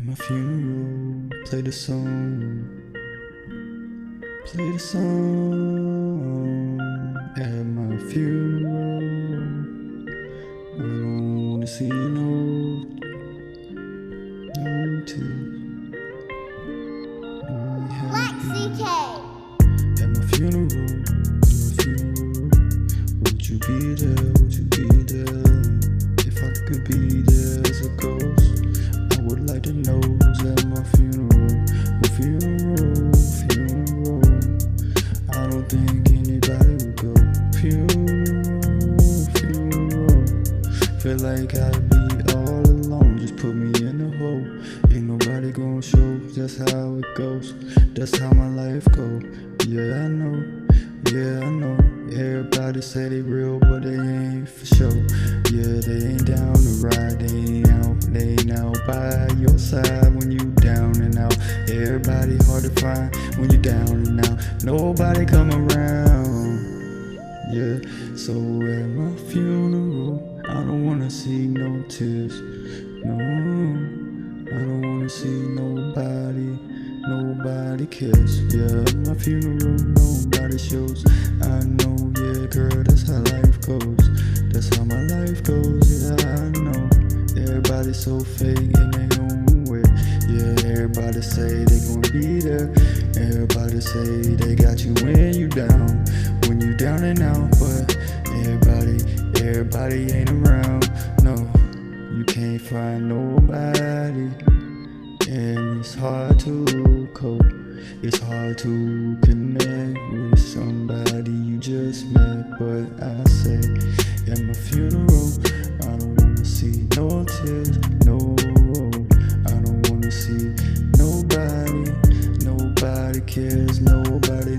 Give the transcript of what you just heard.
my funeral, play the song. Play the song at my funeral. I don't wanna see no tears. CK. At my funeral, would you be there? Would you be there? If I could be there as a ghost, I would like to know who's at my funeral. Funeral. I don't think anybody would go. Funeral. Feel like I'd be all alone. Just put me in a hole. Ain't nobody gonna show. That's how it goes. That's how my life go. Yeah, I know. Everybody say they real, but they ain't for sure. Yeah, they ain't down to ride. They ain't out by your side when you down and out. Everybody hard to find when you down and out. Nobody come around. Yeah, so at my funeral, I don't wanna see no tears. No, I don't wanna see nobody cares. Yeah, at my funeral, nobody shows. I know, yeah, girl, that's how life goes. That's how my life goes, yeah, I know. Everybody so fake in their own way. Yeah, everybody say they gon' be there. Everybody say they got you when you down and out. But everybody ain't around. No, you can't find nobody. And it's hard to cope. It's hard to connect with somebody you just met. But I say, at my funeral, I don't wanna see no tears. No, I don't wanna see nobody. Nobody cares. Nobody